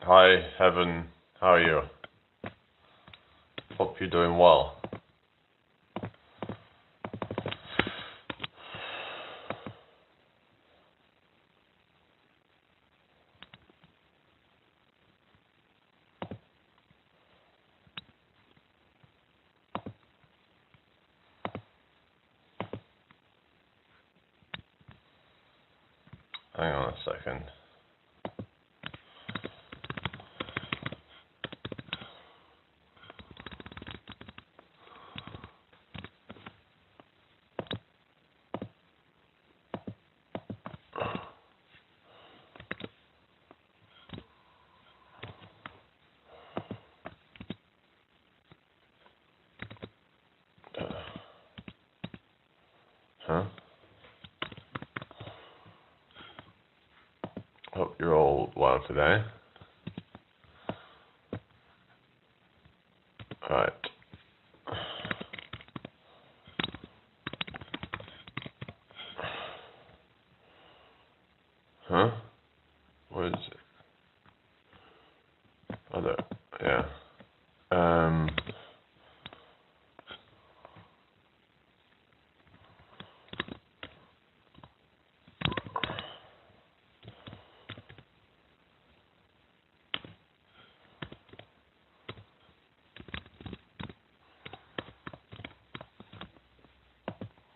Hi, Heaven. How are you? Hope you're doing well. Hang on a second. Huh? Hope you're all well today. Right. Huh? What is it? Other. Yeah.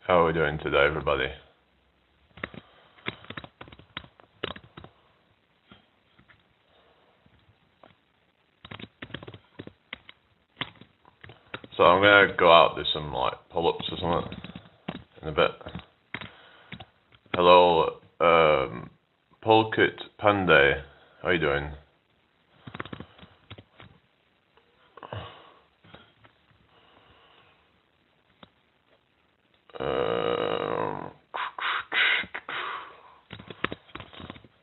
How are we doing today, everybody? So I'm gonna go out do some pull-ups or something in a bit. Hello, Polkit Panday. How you doing?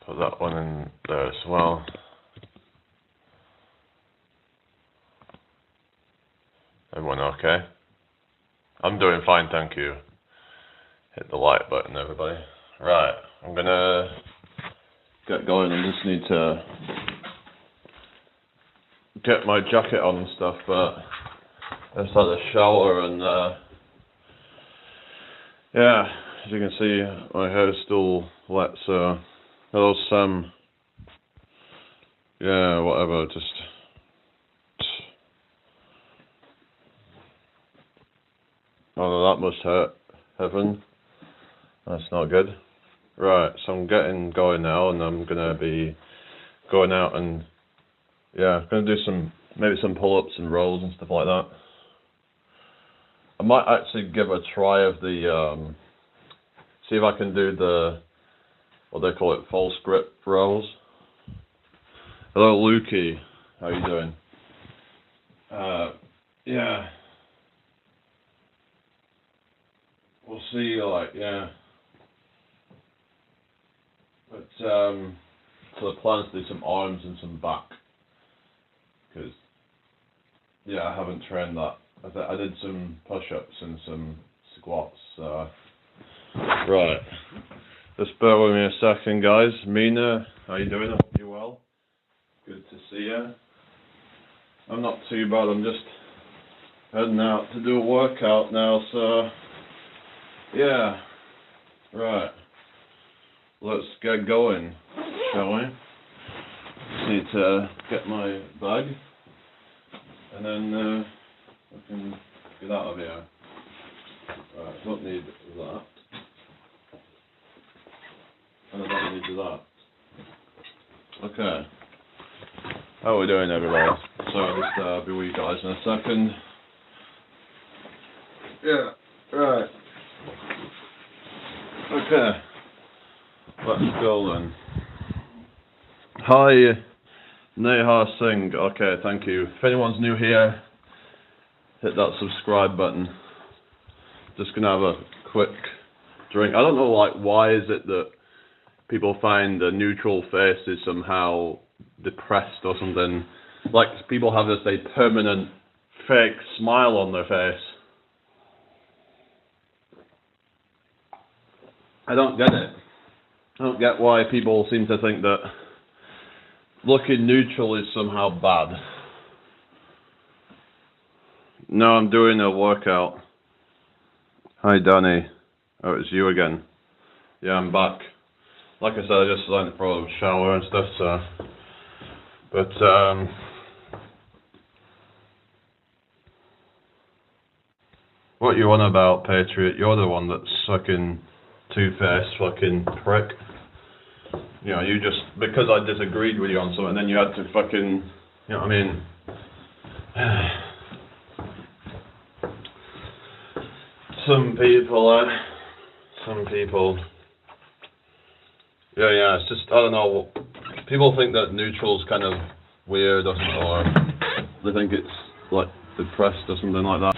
Put that one in there as well. Everyone okay? I'm doing fine, thank you. Hit the like button, everybody. Right, I'm gonna get going. I just need to get my jacket on and stuff, but I just had a shower and yeah, as you can see, my hair's still wet, so hello Sam. Yeah, whatever, just oh, that must hurt, Heaven. That's not good. Right, so I'm getting going now, and I'm gonna be going out and yeah, gonna do maybe some pull-ups and rolls and stuff like that. I might actually give a try of the see if I can do what they call it, false grip rolls. Hello, Lukey. How you doing? Yeah. We'll see. Yeah. But so the plan is to do some arms and some back, because yeah, I haven't trained that. I did some push-ups and some squats. Right. Just bear with me a second, guys. Mina, how you doing? I hope you're well. Good to see you. I'm not too bad. I'm just heading out to do a workout now. So yeah. Right. Let's get going, shall we? Just need to get my bag, and then I can get out of here. Right, don't need that. And I don't need that. Okay. How are we doing, everybody? So I'll just be with you guys in a second. Yeah, right. Okay. Let's go then. Hi, Neha Singh. Okay, thank you. If anyone's new here, hit that subscribe button. Just gonna have a quick drink. I don't know, why is it that people find a neutral face is somehow depressed or something? Like, people have this permanent fake smile on their face. I don't get it. I don't get why people seem to think that looking neutral is somehow bad. No, I'm doing a workout. Hi, Danny. Oh, it's you again. Yeah, I'm back. Like I said, I just went for a shower and stuff, so... But, what you on about, Patriot? You're the one that's fucking two-faced fucking prick. You know, you just... Because I disagreed with you on something, then you had to fucking... You know what I mean? Some people... Yeah, it's just, I don't know, people think that neutral's kind of weird or something, or they think it's, like, depressed or something like that.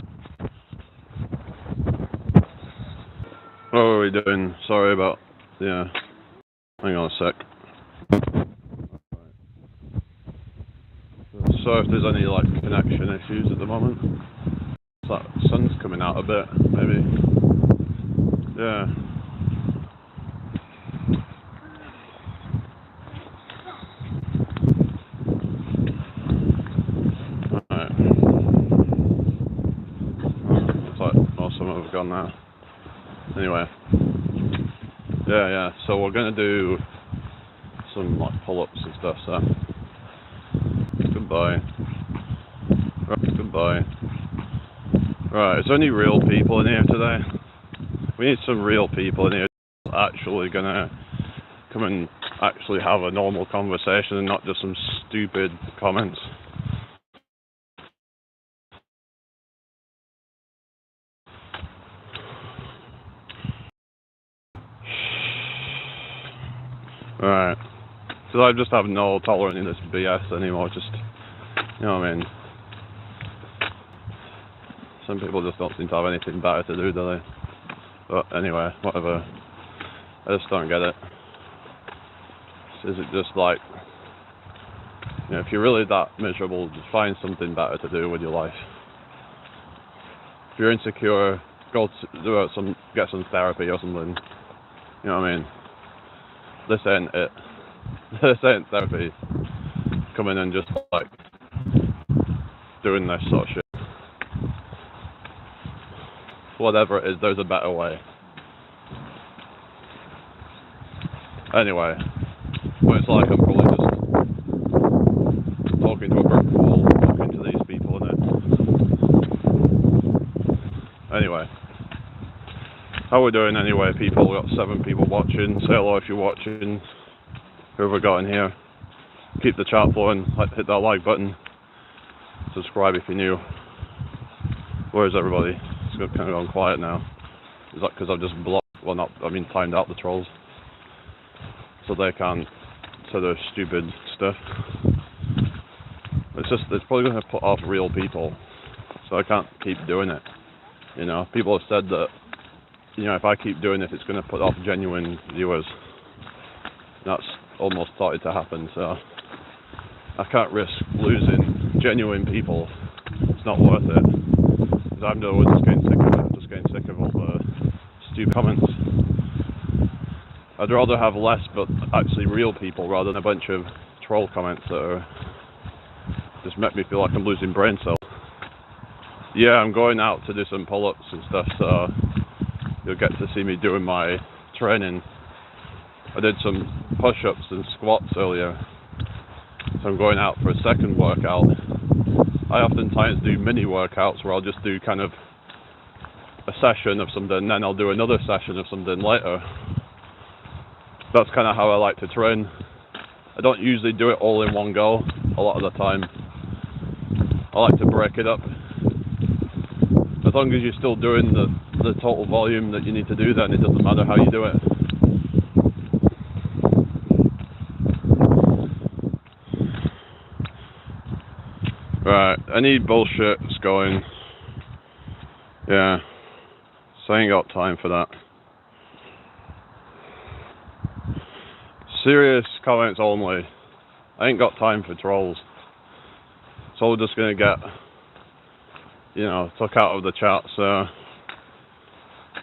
What are we doing? Sorry about, yeah, hang on a sec. So if there's any, like, connection issues at the moment. It's like, the sun's coming out a bit, maybe. Yeah. On that. Anyway, yeah. So we're gonna do some like pull-ups and stuff. So goodbye. Right, it's only real people in here today. We need some real people in here actually gonna come and actually have a normal conversation and not just some stupid comments. Right. So I just have no tolerance in this BS anymore, just, you know what I mean? Some people just don't seem to have anything better to do they? But anyway, whatever. I just don't get it. Is it just like, you know, if you're really that miserable, just find something better to do with your life. If you're insecure, go to get some therapy or something. You know what I mean? This ain't it. This ain't therapy. Coming and just like doing this sort of shit. Whatever it is, there's a better way. Anyway, but it's like I'm probably just talking to a brick wall, talking to these people, innit? Anyway, how we doing anyway, people? We've got 7 people watching. Say hello if you're watching. Who have we got in here? Keep the chat flowing. Hit that like button. Subscribe if you're new. Where's everybody? It's kind of gone quiet now. Is that because I've just timed out the trolls? So they can't say their stupid stuff. It's probably going to put off real people. So I can't keep doing it. You know, people have said that, you know, if I keep doing it, it's going to put off genuine viewers. That's almost started to happen, so I can't risk losing genuine people. It's not worth it. Because I'm just getting sick of it. Just getting sick of all the stupid comments. I'd rather have less, but actually real people, rather than a bunch of troll comments that just make me feel like I'm losing brain cells. Yeah, I'm going out to do some pull-ups and stuff, so you'll get to see me doing my training. I did some push-ups and squats earlier, so I'm going out for a second workout. I oftentimes do mini workouts where I'll just do kind of a session of something, and then I'll do another session of something later. That's kind of how I like to train. I don't usually do it all in one go, a lot of the time. I like to break it up. As long as you're still doing the total volume that you need to do, then it doesn't matter how you do it. Right, any bullshit that's going. Yeah, so I ain't got time for that. Serious comments only. I ain't got time for trolls. It's all just gonna get, you know, took out of the chat, so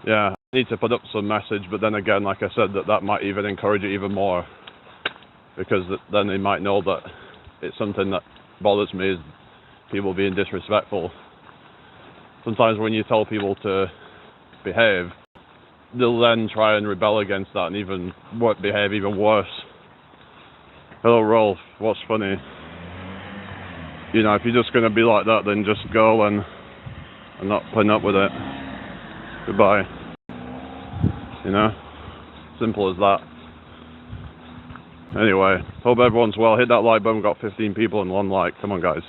yeah, I need to put up some message, but then again, like I said, that might even encourage it even more. because then they might know that it's something that bothers me, is people being disrespectful. Sometimes when you tell people to behave, they'll then try and rebel against that and even behave even worse. Hello Rolf, what's funny? You know, if you're just going to be like that, then just go and not putting up with it. Goodbye. You know, simple as that. Anyway, hope everyone's well. Hit that like button. We've got 15 people and 1 like. Come on, guys.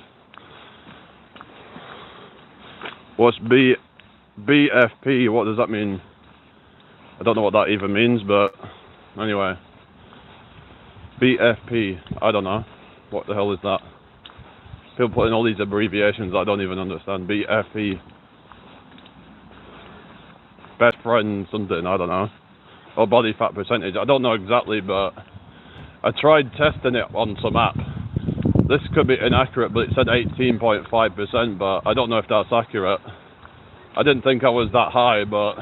What's BFP? What does that mean? I don't know what that even means, but anyway. BFP. I don't know. What the hell is that? People putting all these abbreviations I don't even understand. BFP. Best friend something, I don't know. Or body fat percentage. I don't know exactly, but I tried testing it on some app. This could be inaccurate, but it said 18.5%, but I don't know if that's accurate. I didn't think I was that high, but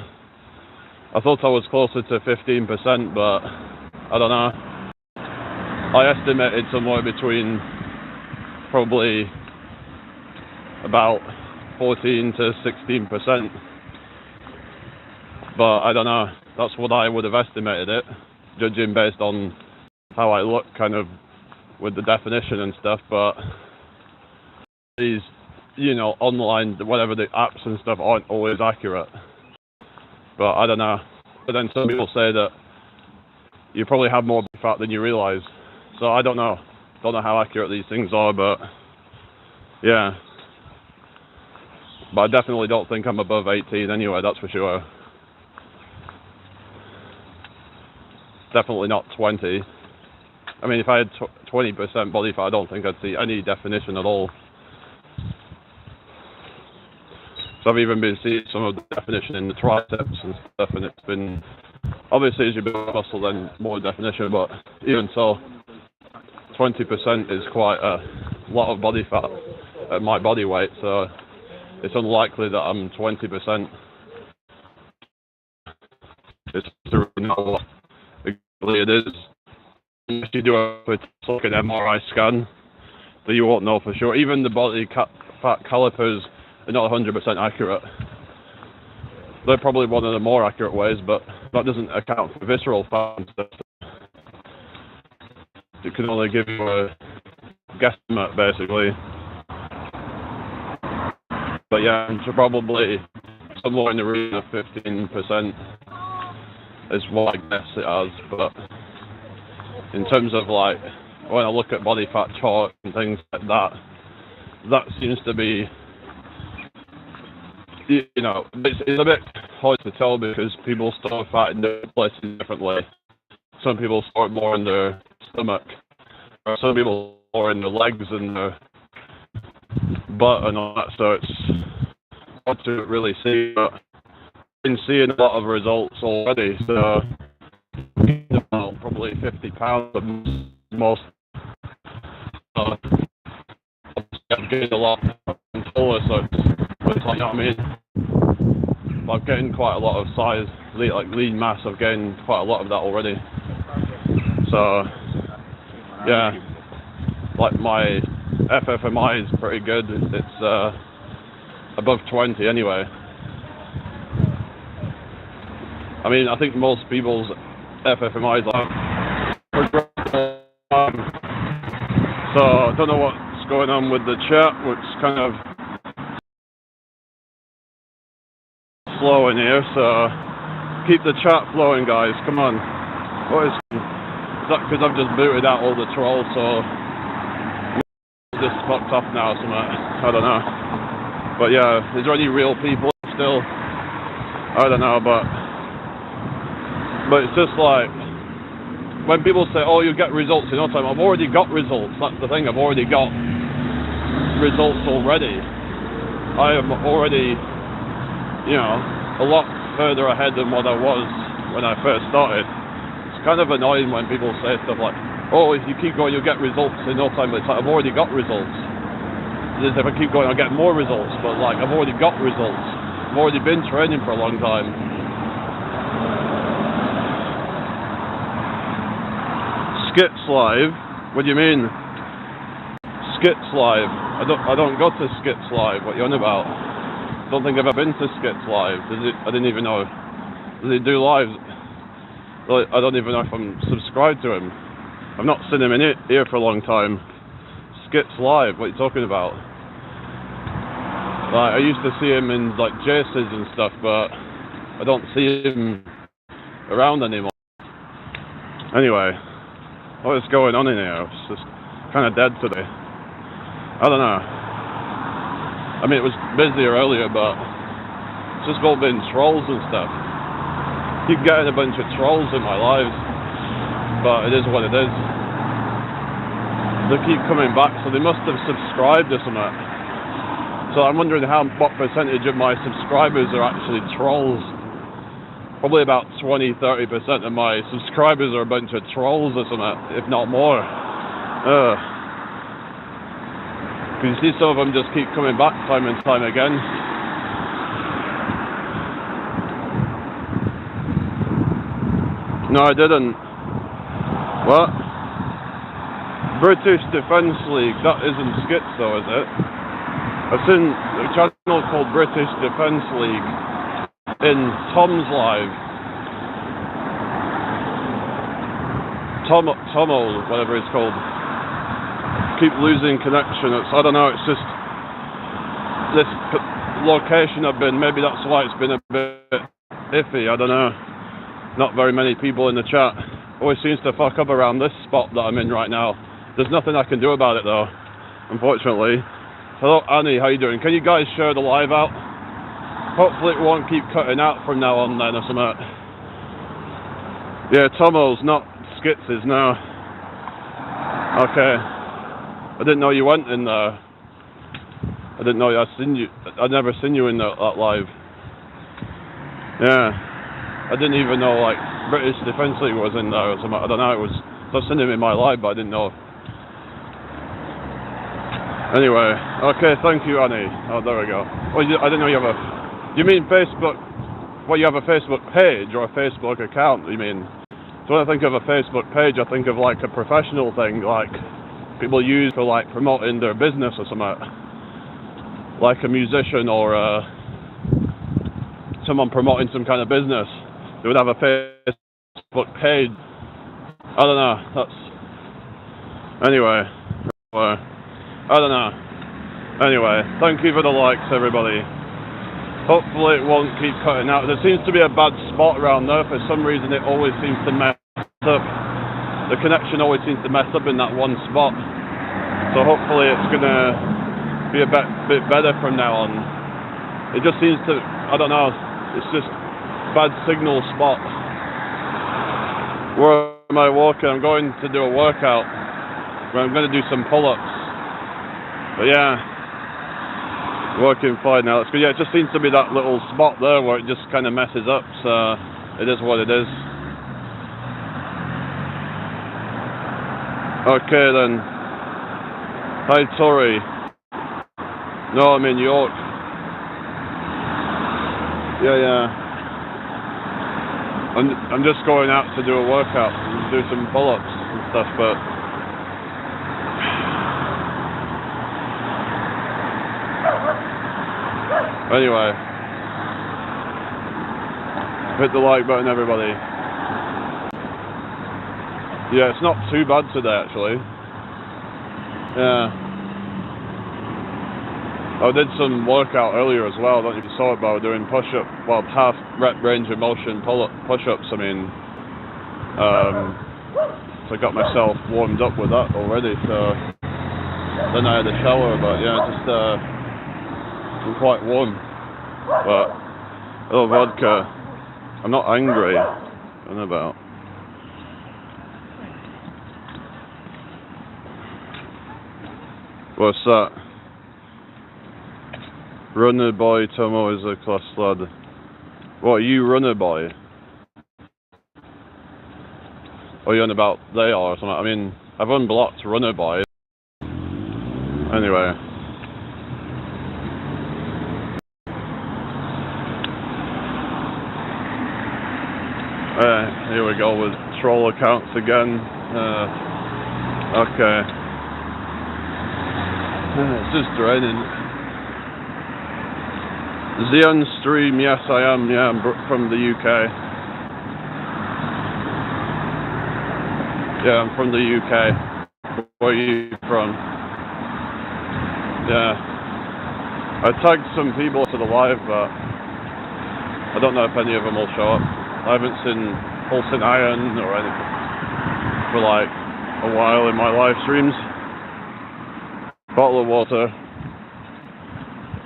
I thought I was closer to 15%, but I don't know. I estimated somewhere between probably about 14 to 16%, but I don't know. That's what I would have estimated it, judging based on how I look, kind of with the definition and stuff. But these, you know, online, whatever the apps and stuff aren't always accurate. But I don't know. But then some people say that you probably have more fat than you realise. So I don't know. Don't know how accurate these things are, but yeah. But I definitely don't think I'm above 18 anyway, that's for sure. Definitely not 20. I mean, if I had 20% body fat, I don't think I'd see any definition at all. So I've even been seeing some of the definition in the triceps and stuff, and it's been, obviously as you build muscle then more definition, but even so, 20% is quite a lot of body fat at my body weight, so it's unlikely that I'm 20%. It's to know what exactly it is. If you do like an MRI scan, then you won't know for sure. Even the body fat calipers are not 100% accurate. They're probably one of the more accurate ways, but that doesn't account for visceral fat and stuff. It can only give you a guesstimate, basically. But yeah, so probably somewhere in the region of 15% is what I guess it as. But in terms of like, when I look at body fat chart and things like that, that seems to be, you know, it's a bit hard to tell because people store fat in different places differently. Some people store it more in their stomach, or some people store in their legs and their butt and all that, so it's hard to really see, but I've been seeing a lot of results already, so probably 50 pounds at most. I've gained a lot in taller, so it's like, you know what I mean? I've gained quite a lot of size, like lean mass. I've gained quite a lot of that already. So yeah, like my FFMI is pretty good. It's above 20 anyway. I mean, I think most people's FFMI is like, so I don't know what's going on with the chat, which kind of slow in here, so keep the chat flowing, guys. Come on. What is that? Because I've just booted out all the trolls, so just fucked off now or something. I don't know. But yeah, is there any real people still? I don't know, but it's just like when people say, oh, you get results in no time. I've already got results. That's the thing. I've already got results already. I am already, you know, a lot further ahead than what I was when I first started. It's kind of annoying when people say stuff like, oh, if you keep going, you'll get results in no time. But it's like, I've already got results. As if I keep going, I'll get more results. But like, I've already got results. I've already been training for a long time. Skits Live? What do you mean? Skits Live? I don't go to Skits Live. What are you on about? Don't think I've ever been to Skits Live. I didn't even know. Does he do lives? Well, I don't even know if I'm subscribed to him. I've not seen him in here for a long time. Skits Live? What are you talking about? Like, I used to see him in like Jace's and stuff, but I don't see him around anymore. Anyway, what is going on in here? It's just kind of dead today. I don't know. I mean, it was busier earlier, but it's just all been trolls and stuff. Keep getting a bunch of trolls in my lives, but it is what it is. They keep coming back, so they must have subscribed or something. So I'm wondering what percentage of my subscribers are actually trolls. Probably about 20-30% of my subscribers are a bunch of trolls or something, if not more. Because you see some of them just keep coming back time and time again. No, I didn't. What? British Defence League, that isn't Skits though, is it? I've seen a channel called British Defence League in Tom's Live. Tomo, whatever it's called. Keep losing connection. I don't know, it's just this location I've been, maybe that's why it's been a bit iffy, I don't know. Not very many people in the chat. Always seems to fuck up around this spot that I'm in right now. There's nothing I can do about it though, unfortunately. Hello Annie, how you doing? Can you guys share the live out? Hopefully it won't keep cutting out from now on then or something. Yeah, Tomo's, not Skits' now. Okay. I didn't know you went in there. I didn't know I'd never seen you in that live. Yeah. I didn't even know like British Defence League was in there or something. I don't know, I've seen him in my live, but I didn't know. Anyway, okay, thank you Annie. Oh, there we go. Oh, I didn't know you have a... You mean Facebook... Well, you have a Facebook page or a Facebook account, you mean? So when I think of a Facebook page, I think of like a professional thing, like people use for like promoting their business or something. Like a musician or someone promoting some kind of business. They would have a Facebook page. I don't know, Anyway. I don't know. Anyway, thank you for the likes, everybody. Hopefully it won't keep cutting out. There seems to be a bad spot around there. For some reason it always seems to mess up. The connection always seems to mess up in that one spot. So hopefully it's going to be a bit better from now on. It just seems to, I don't know, it's just bad signal spot. Where am I walking? I'm going to do a workout. I'm going to do some pull-ups. But yeah. Working fine now. It's good. Yeah, it just seems to be that little spot there where it just kind of messes up. So it is what it is. Okay then. Hi Tori. No, I'm in York. Yeah. I'm just going out to do a workout and do some pull-ups and stuff, but anyway, hit the like button, everybody. Yeah, it's not too bad today, actually. Yeah. I did some workout earlier as well. I don't know if you saw it, but I was doing push-up, well, half rep range of motion push-ups. I mean, so I got myself warmed up with that already. So then I had a shower, but yeah, just I'm quite warm. But oh, vodka. I'm not angry. I don't know about. What's that? Runner boy Tomo is a class lad. What, are you runner boy? Or are you on about they are or something? I mean, I've unblocked runner boy. Anyway. Here we go with troll accounts again. Okay. It's just draining. Xeon Stream, yes I am, yeah, I'm from the UK. Yeah, I'm from the UK. Where are you from? Yeah. I tagged some people to the live, but I don't know if any of them will show up. I haven't seen Pulsing Iron or anything for like a while in my live streams. Bottle of water.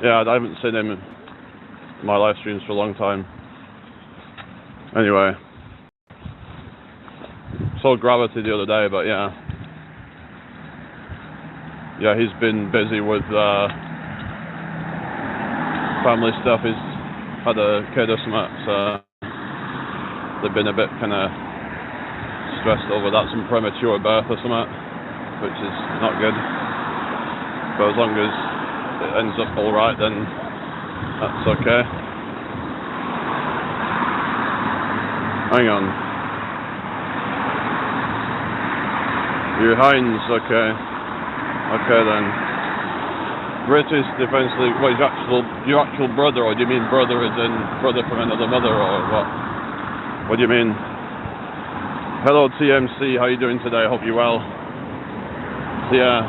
Yeah, I haven't seen him in my live streams for a long time. Anyway. Saw Gravity the other day, but yeah. Yeah, he's been busy with family stuff. He's had a kid or something, so they've been a bit kind of stressed over that, some premature birth or something, which is not good. But as long as it ends up alright, then that's okay. Hang on. You're Heinz, okay. Okay then. British Defence League, what is your actual brother, or do you mean brother as in brother from another mother, or what? What do you mean? Hello TMC, how you doing today? Hope you're well. Yeah.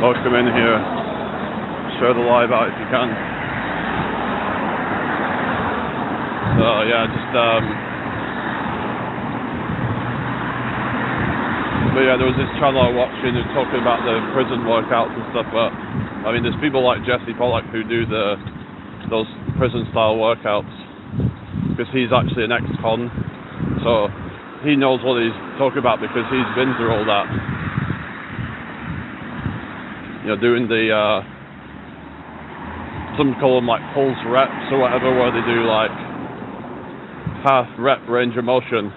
Welcome in here. Share the live out if you can. So yeah, just but yeah, there was this channel I watched and they're talking about the prison workouts and stuff, but I mean there's people like Jesse Pollack who do those prison style workouts because he's actually an ex-con, so he knows what he's talking about because he's been through all that. You know, doing the some call them like pulse reps or whatever, where they do like half rep range of motion.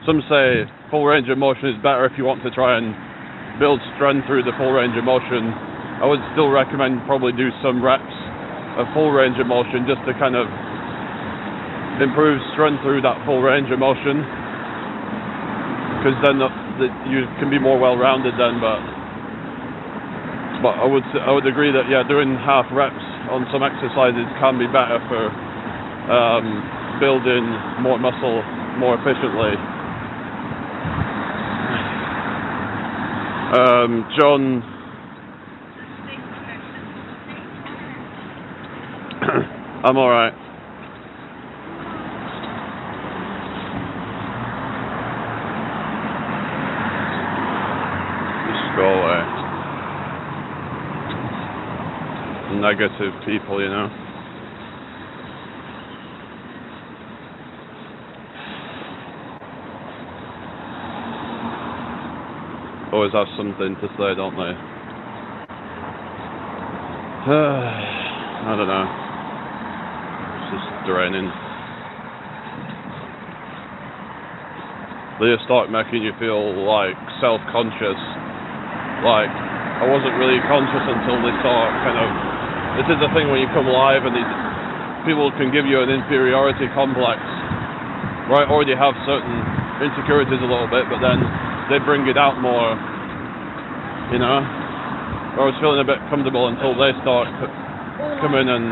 Some say full range of motion is better if you want to try and build strength through the full range of motion. I would still recommend probably do some reps of full range of motion just to kind of improve strength through that full range of motion, because then you can be more well-rounded then. But I would agree that yeah, doing half reps on some exercises can be better for building more muscle more efficiently. John, I'm alright. Just go away. Negative people, you know. Always have something to say, don't they? I don't know. It's just draining. They just start making you feel like self-conscious. Like, I wasn't really conscious until they start kind of... This is the thing when you come live and these people can give you an inferiority complex. Right, already have certain insecurities a little bit, but then they bring it out more, you know. I was feeling a bit comfortable until they start coming and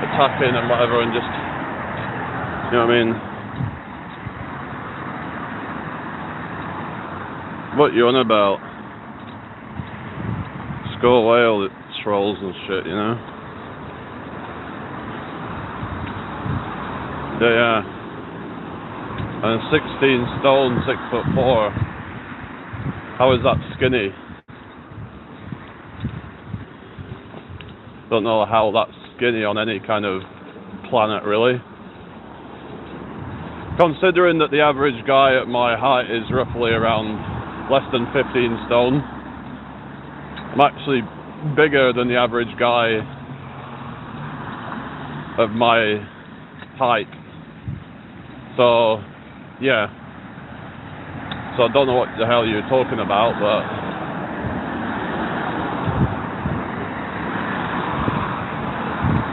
attacking and whatever, and just, you know what I mean. What you on about? Just go away, all the trolls and shit, you know. Yeah. And 16 stone, 6'4". How is that skinny? Don't know how that's skinny on any kind of planet, really. Considering that the average guy at my height is roughly around less than 15 stone, I'm actually bigger than the average guy of my height. So, yeah. So I don't know what the hell you're talking about, but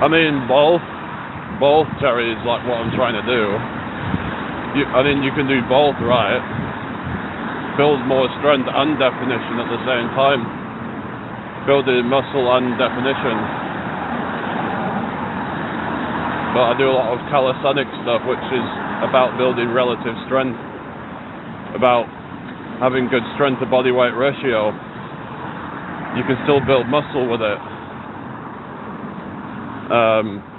I mean both, Terry, is like what I'm trying to do. you can do both, right? Build more strength and definition at the same time. Building muscle and definition. But I do a lot of calisthenic stuff, which is about building relative strength, about having good strength to body weight ratio. You can still build muscle with it,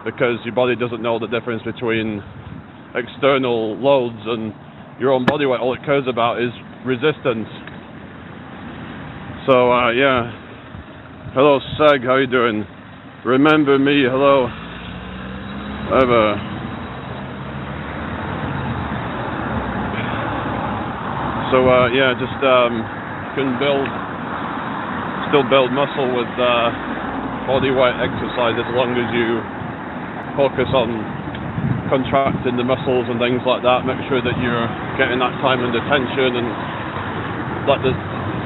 because your body doesn't know the difference between external loads and your own body weight. All it cares about is resistance. So yeah. Hello Seg, how you doing? Remember me, hello. So yeah, just can still build muscle with body weight exercise as long as you focus on contracting the muscles and things like that. Make sure that you're getting that time under tension and like the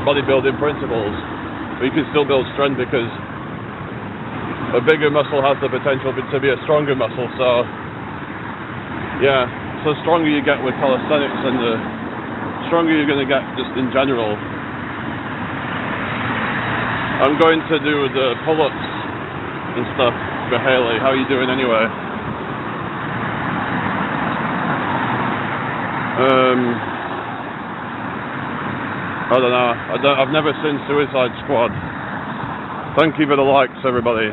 bodybuilding principles. But you can still build strength because a bigger muscle has the potential to be a stronger muscle. So yeah, so the stronger you get with calisthenics and the stronger you're going to get just in general. I'm going to do the pull-ups and stuff for Haley. How are you doing anyway? I don't know. I've never seen Suicide Squad. Thank you for the likes, everybody.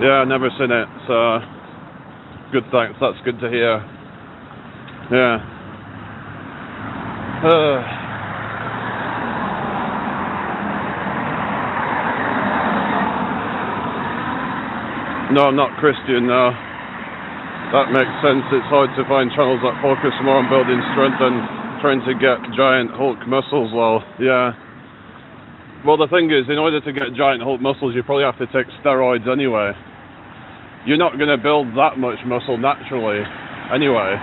Yeah, I've never seen it, so good, thanks. That's good to hear. Yeah. No, I'm not Christian, no. That makes sense. It's hard to find channels that focus more on building strength than trying to get giant Hulk muscles. Well, yeah. Well, the thing is, in order to get giant Hulk muscles, you probably have to take steroids anyway. You're not going to build that much muscle naturally anyway.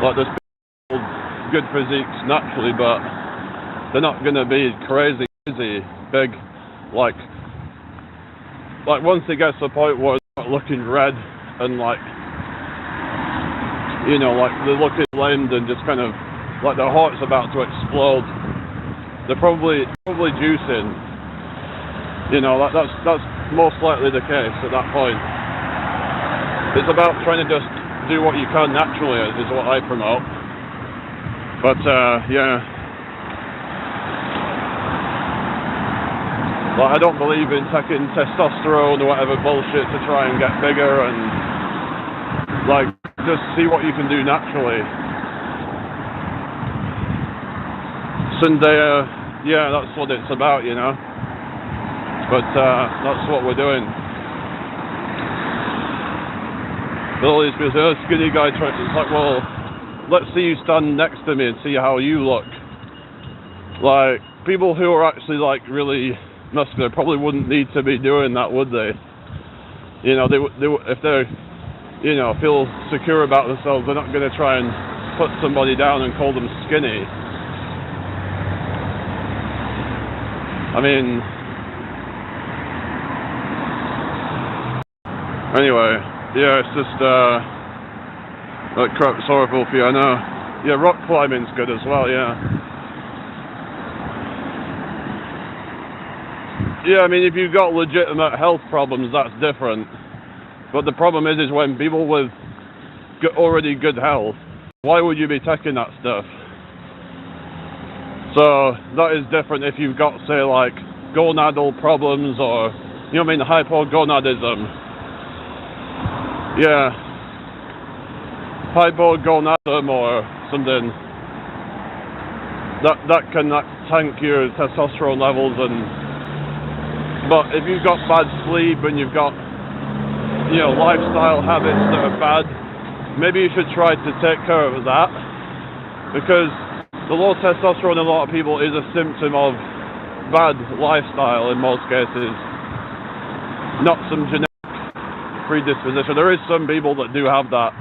Like, there's people with good physiques naturally, but they're not going to be crazy big. Like once it gets to the point where they're not looking red and like, you know, like they're looking lamed and just kind of like their heart's about to explode, they're probably juicing. You know, that's most likely the case at that point. It's about trying to just do what you can naturally is what I promote. But yeah, like I don't believe in taking testosterone or whatever bullshit to try and get bigger, and like just see what you can do naturally. Sunday, yeah, that's what it's about, you know. But that's what we're doing. But all these people say, oh, skinny guy trying to, it's like, well, let's see you stand next to me and see how you look. Like, people who are actually like really muscular probably wouldn't need to be doing that, would they? You know, they if they, you know, feel secure about themselves, they're not going to try and put somebody down and call them skinny. I mean, anyway, yeah, it's just that crap's horrible for you, I know. Yeah, rock climbing's good as well, yeah. Yeah, I mean, if you've got legitimate health problems, that's different. But the problem is when people with already good health, why would you be taking that stuff? So that is different if you've got, say, like gonadal problems or, you know what I mean, hypogonadism. Yeah, hypogonadism or something. That can tank your testosterone levels. But if you've got bad sleep and you've got, you know, lifestyle habits that are bad, maybe you should try to take care of that, because the low testosterone in a lot of people is a symptom of bad lifestyle in most cases, not some genetic predisposition. There is some people that do have that,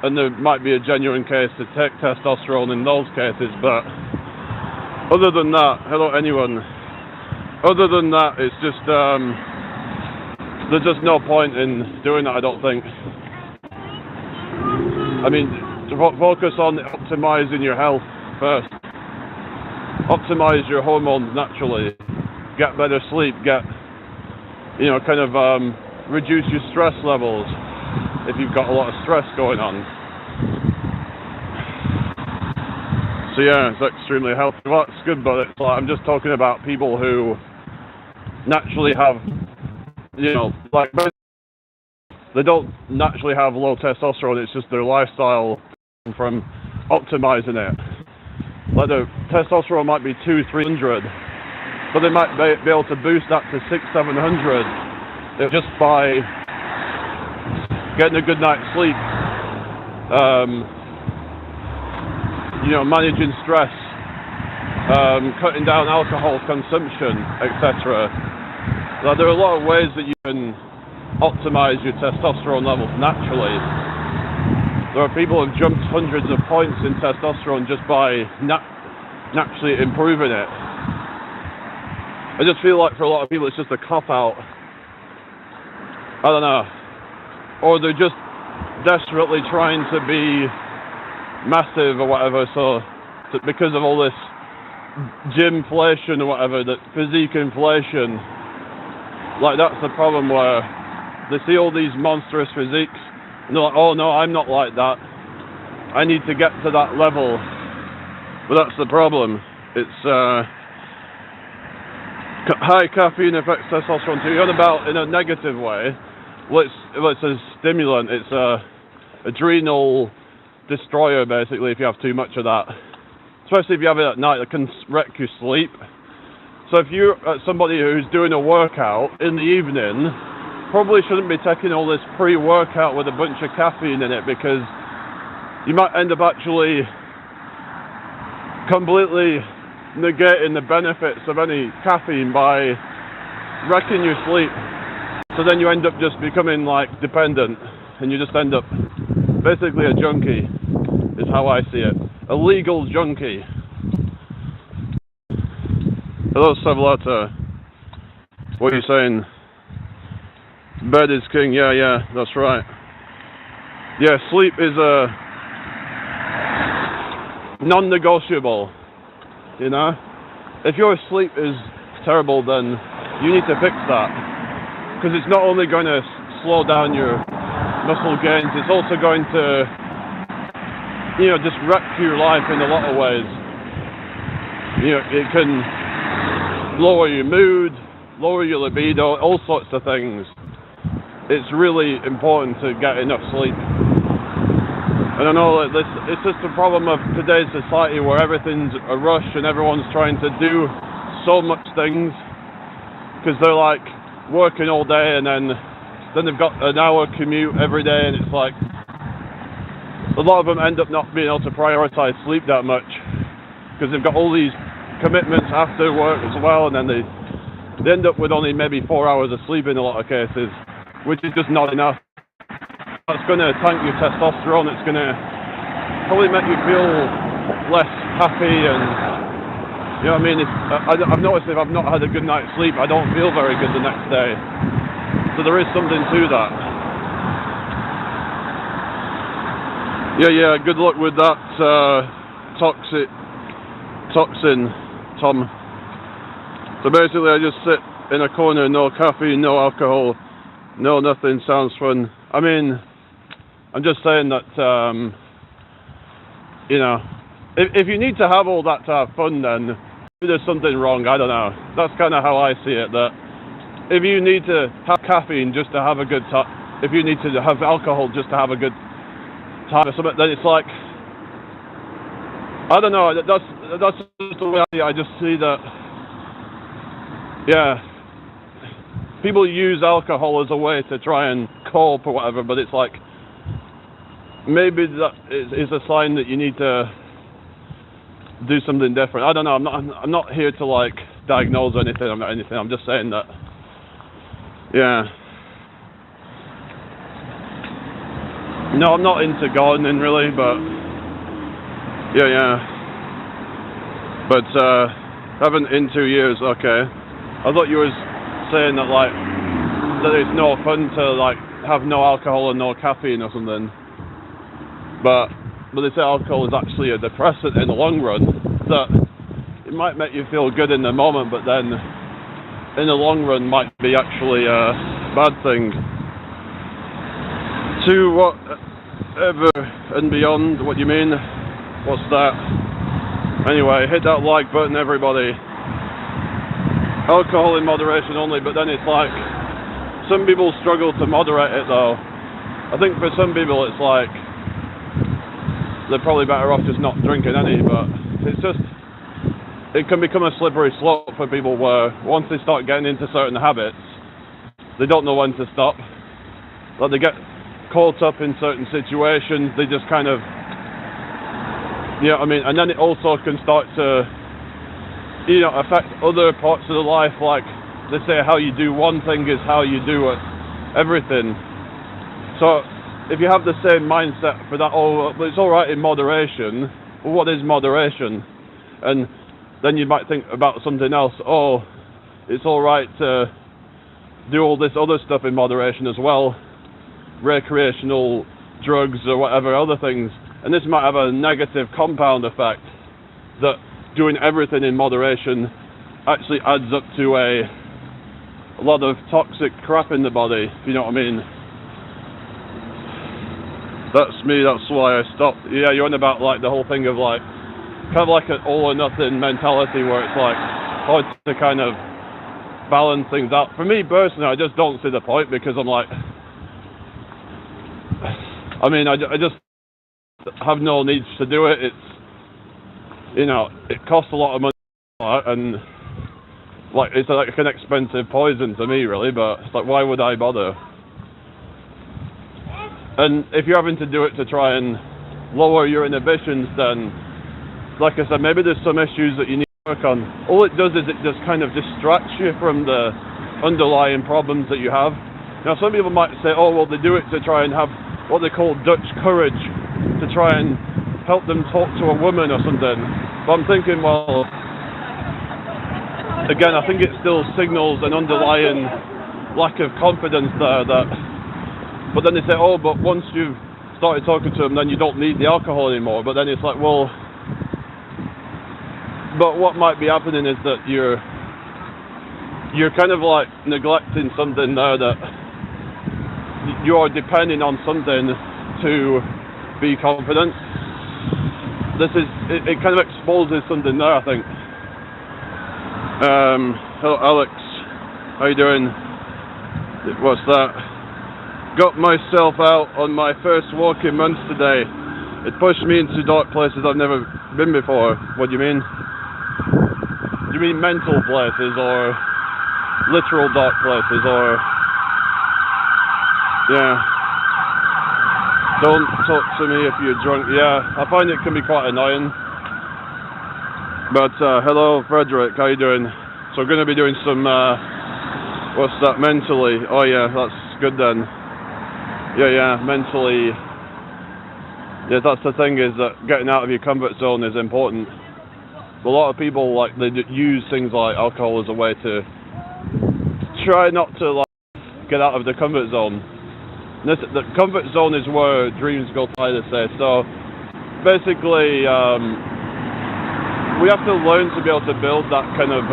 and there might be a genuine case to take testosterone in those cases, but other than that, hello anyone, other than that, it's just, there's just no point in doing that, I don't think. I mean, focus on optimizing your health first. Optimize your hormones naturally. Get better sleep. Get, reduce your stress levels if you've got a lot of stress going on. So yeah, it's extremely healthy. Well, that's good, but it's like, I'm just talking about people who naturally have, they don't naturally have low testosterone. It's just their lifestyle from optimizing it. Like the testosterone might be 200-300, but they might be able to boost that to 600-700 just by getting a good night's sleep, managing stress, cutting down alcohol consumption, etc. There are a lot of ways that you can optimize your testosterone levels naturally. There are people who have jumped hundreds of points in testosterone just by naturally improving it. I just feel like for a lot of people it's just a cop-out. I don't know. Or they're just desperately trying to be massive or whatever, so because of all this gymflation or whatever, that physique inflation, like that's the problem where they see all these monstrous physiques and they're like, oh no, I'm not like that, I need to get to that level. But that's the problem. It's high caffeine affects testosterone too. You're on about in a negative way. Well, it's a stimulant. It's a adrenal destroyer basically if you have too much of that. Especially if you have it at night, it can wreck your sleep. So if you're somebody who's doing a workout in the evening, probably shouldn't be taking all this pre-workout with a bunch of caffeine in it, because you might end up actually completely negating the benefits of any caffeine by wrecking your sleep. So then you end up just becoming like dependent, and you just end up basically a junkie, is how I see it. A legal junkie. Hello, Savlata. What are you saying? Bed is king. Yeah, that's right. Yeah, sleep is a non-negotiable. If your sleep is terrible, then you need to fix that, because it's not only going to slow down your muscle gains, it's also going to just wreck your life in a lot of ways. It can lower your mood, lower your libido, all sorts of things. It's really important to get enough sleep. And I know that it's just a problem of today's society where everything's a rush and everyone's trying to do so much things, because they're like working all day and then they've got an hour commute every day, and it's like a lot of them end up not being able to prioritize sleep that much because they've got all these commitments after work as well, and then they end up with only maybe 4 hours of sleep in a lot of cases, which is just not enough. That's going to tank your testosterone. It's going to probably make you feel less happy, and you know what I mean? I've noticed if I've not had a good night's sleep, I don't feel very good the next day. So there is something to that. Yeah, good luck with that toxin, Tom. So basically I just sit in a corner, no caffeine, no alcohol, no nothing, sounds fun. I mean, I'm just saying that, if you need to have all that to have fun, then maybe there's something wrong, I don't know. That's kind of how I see it, that if you need to have caffeine just to have a good time, if you need to have alcohol just to have a good time or something, then it's like, I don't know, that's just the way I just see that, yeah, people use alcohol as a way to try and cope or whatever, but it's like, maybe that is a sign that you need to do something different. I don't know, I'm not here to like diagnose anything, I'm just saying that, yeah. No, I'm not into gardening really, but yeah. But haven't in 2 years, okay. I thought you was saying that like that it's no fun to like have no alcohol and no caffeine or something. But but they say alcohol is actually a depressant in the long run, that it might make you feel good in the moment, but then in the long run might be actually a bad thing. To whatever and beyond, what do you mean? What's that? Anyway, hit that like button, everybody. Alcohol in moderation only, but then it's like, some people struggle to moderate it though. I think for some people it's like, they're probably better off just not drinking any, but it's just, it can become a slippery slope for people where once they start getting into certain habits, they don't know when to stop. Like they get caught up in certain situations, they just kind of, you know what I mean, and then it also can start to, you know, affect other parts of the life. Like they say, how you do one thing is how you do it, everything. So if you have the same mindset for that, oh, it's all right in moderation. Well, what is moderation? And then you might think about something else. Oh, it's all right to do all this other stuff in moderation as well, recreational drugs or whatever other things. And this might have a negative compound effect that doing everything in moderation actually adds up to a lot of toxic crap in the body, if you know what I mean. That's me, that's why I stopped. Yeah, you're on about like the whole thing of like, kind of like an all or nothing mentality where it's like hard to kind of balance things out. For me personally, I just don't see the point, because I'm like, I mean, I just have no need to do it. It's, you know, it costs a lot of money and like it's like an expensive poison to me really, but it's like, why would I bother? And if you're having to do it to try and lower your inhibitions, then like I said, maybe there's some issues that you need to work on. All it does is it just kind of distracts you from the underlying problems that you have. Now some people might say, oh well, they do it to try and have what they call Dutch courage, to try and help them talk to a woman or something. But I'm thinking, well, again, I think it still signals an underlying lack of confidence there. But then they say, oh, but once you've started talking to them, then you don't need the alcohol anymore. But then it's like, well, but what might be happening is that you're kind of like neglecting something there, that you are depending on something to be confident. It kind of exposes something there, I think. Hello Alex, how you doing? What's that? Got myself out on my first walk in months today. It pushed me into dark places I've never been before. What do you mean? Do you mean mental places or literal dark places, or yeah? Don't talk to me if you're drunk. Yeah, I find it can be quite annoying. But hello Frederick, how you doing? So we're going to be doing some what's that, mentally? Oh yeah, that's good then. Yeah, mentally. Yeah, that's the thing, is that getting out of your comfort zone is important. A lot of people, like, they use things like alcohol as a way to try not to like get out of the comfort zone. The comfort zone is where dreams go to, they say. So basically, we have to learn to be able to build that kind of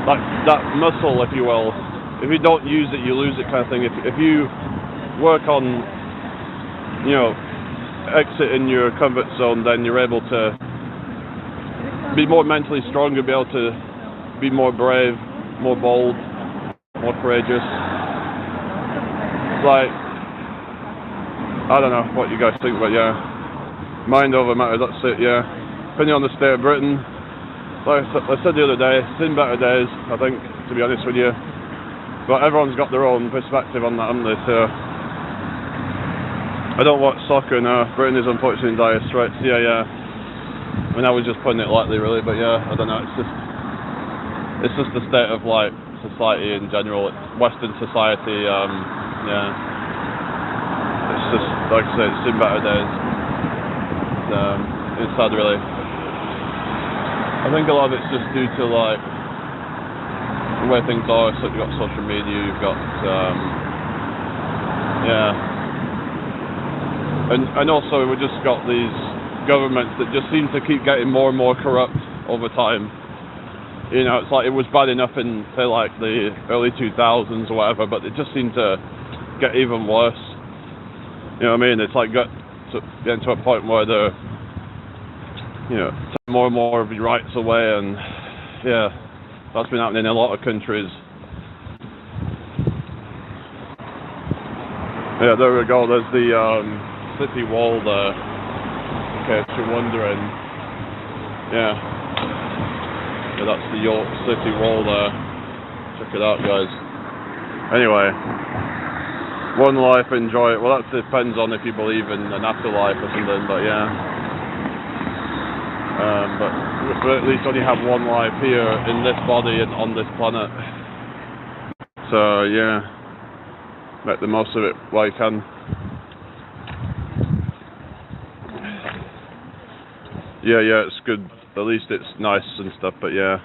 like that muscle, if you will. If you don't use it, you lose it, kind of thing. If you work on, you know, exiting your comfort zone, then you're able to be more mentally stronger, be able to be more brave, more bold, more courageous. Like, I don't know what you guys think, but yeah, mind over matter, that's it, yeah. Opinion on the state of Britain, like I said the other day, it's in better days, I think, to be honest with you. But everyone's got their own perspective on that, haven't they? So I don't watch soccer now. Britain is unfortunately in dire straits. Yeah. I mean, I was just putting it lightly, really, but yeah, I don't know. It's just the state of like society in general. It's Western society. Yeah. It's just like I say, it's in better days. It's sad, really. I think a lot of it's just due to like the way things are. So you've got social media, you've got yeah. And also we just got these governments that just seem to keep getting more and more corrupt over time. You know, it's like it was bad enough in, say, like the early 2000s or whatever, but it just seemed to get even worse. You know what I mean? It's like getting to a point where they're, you know, taking more and more of your rights away, and yeah, that's been happening in a lot of countries. Yeah, there we go. There's the city wall there, in case you're wondering. Yeah, that's the York City wall there. Check it out, guys. Anyway, one life, enjoy it. Well, that depends on if you believe in an afterlife or something, but yeah. But we at least only have one life here in this body and on this planet. So yeah. Make the most of it while you can. Yeah, it's good. At least it's nice and stuff, but yeah.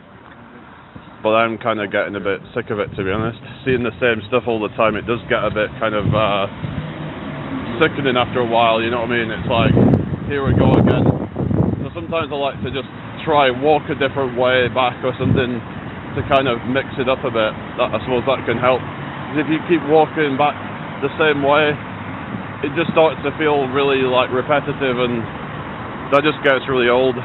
But I'm kind of getting a bit sick of it, to be honest. Seeing the same stuff all the time, it does get a bit kind of sickening after a while, you know what I mean? It's like, here we go again. So sometimes I like to just try walk a different way back or something to kind of mix it up a bit. I suppose that can help. If you keep walking back the same way, it just starts to feel really like repetitive, and that just gets really old.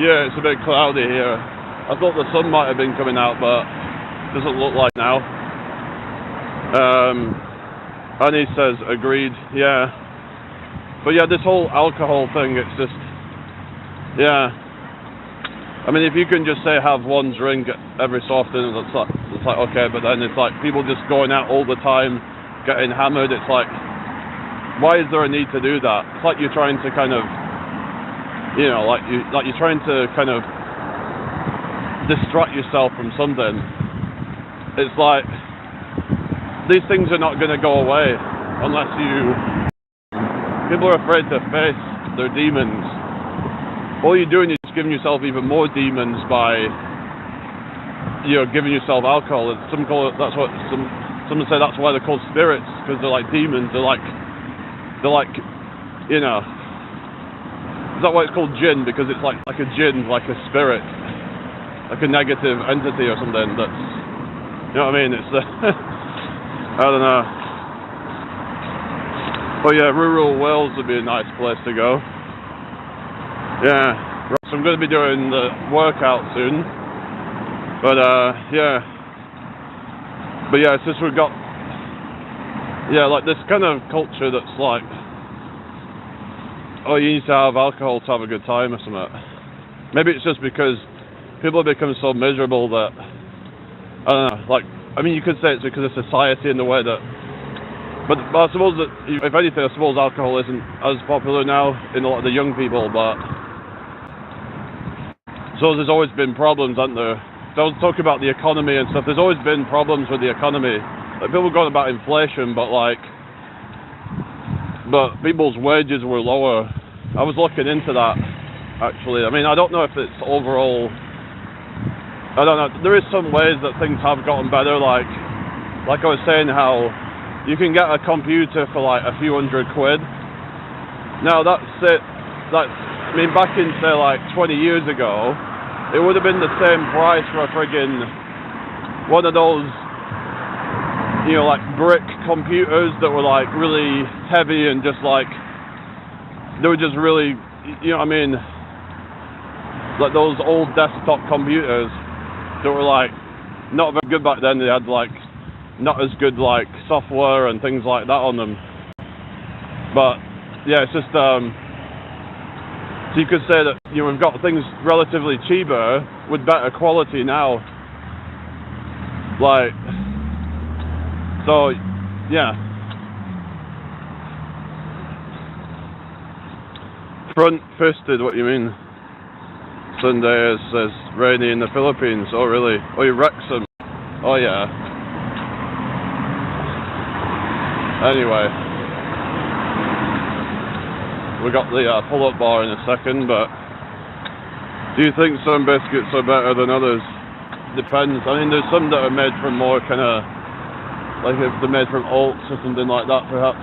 Yeah, it's a bit cloudy here. I thought the sun might have been coming out, but it doesn't look like now. Annie says agreed. Yeah, but yeah, this whole alcohol thing, it's just, yeah. I mean, if you can just say have one drink every so often, it's like okay, but then it's like people just going out all the time, getting hammered. It's like, why is there a need to do that? It's like you're trying to kind of, you know, like you're trying to kind of distract yourself from something. It's like these things are not going to go away unless people are afraid to face their demons. All you're doing is giving yourself even more demons by, you know, giving yourself alcohol. Some say that's why they're called spirits, because they're like demons. They're like, you know, is that why it's called jinn? Because it's like a jinn, like a spirit, like a negative entity or something. That's, you know what I mean? It's I don't know. But yeah, rural Wales would be a nice place to go. Yeah, so I'm going to be doing the workout soon, but yeah, it's just we've got, yeah, like this kind of culture that's like, oh, you need to have alcohol to have a good time or something. Maybe it's just because people have become so miserable that, I don't know, like, I mean, you could say it's because of society in the way that, but I suppose that, if anything, I suppose alcohol isn't as popular now in a lot of the young people, but so there's always been problems, aren't there? So I was talking about the economy and stuff. There's always been problems with the economy. Like, people are going about inflation, but people's wages were lower. I was looking into that, actually. I mean, I don't know if it's overall. I don't know. There is some ways that things have gotten better. Like I was saying, how you can get a computer for like a few £100. Now that's it. I mean, back in say like 20 years ago, it would have been the same price for a friggin' one of those, you know, like brick computers that were like really heavy and just like, they were just really, you know what I mean, like those old desktop computers that were like not very good back then. They had like not as good like software and things like that on them. But yeah, it's just so you could say that, you know, we've got things relatively cheaper with better quality now. Like, so, yeah. Front-fisted, what do you mean? Sunday says rainy in the Philippines. Oh, really? Oh, you Wrexham. Oh, yeah. Anyway. We got the pull-up bar in a second, but do you think some biscuits are better than others? Depends. I mean, there's some that are made from more kind of, like if they're made from oats or something like that, perhaps.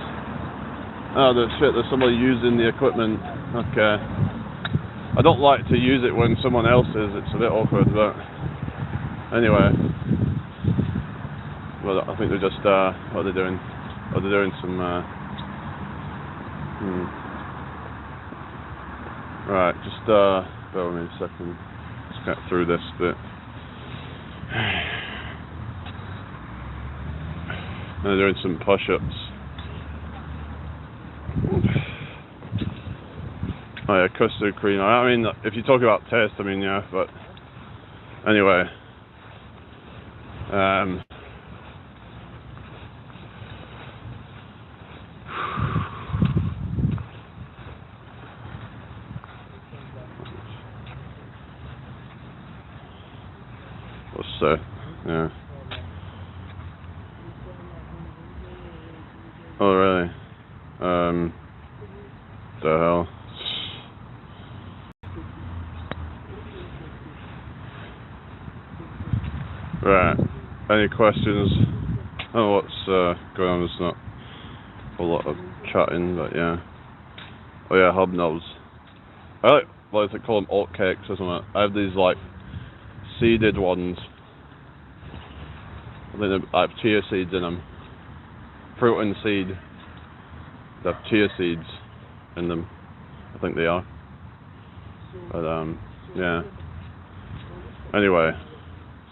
Oh, shit, there's somebody using the equipment. Okay. I don't like to use it when someone else is, it's a bit awkward, but anyway. Well, I think they're just, what are they doing? Oh, they're doing some, Right, just, bear with me a second. Let's get through this bit. They're doing some push-ups. Oh yeah, custard cream. I mean, if you talk about taste, I mean, yeah, but anyway. What's yeah. Oh really? The hell. Right. Any questions? Oh, what's going on? There's not a lot of chatting, but yeah. Oh yeah, hobnobs. I like, what is it called, them, oat cakes or something. I have these like seeded ones. I think they have chia seeds in them. Fruit and seed. They have chia seeds in them. I think they are. But yeah. Anyway,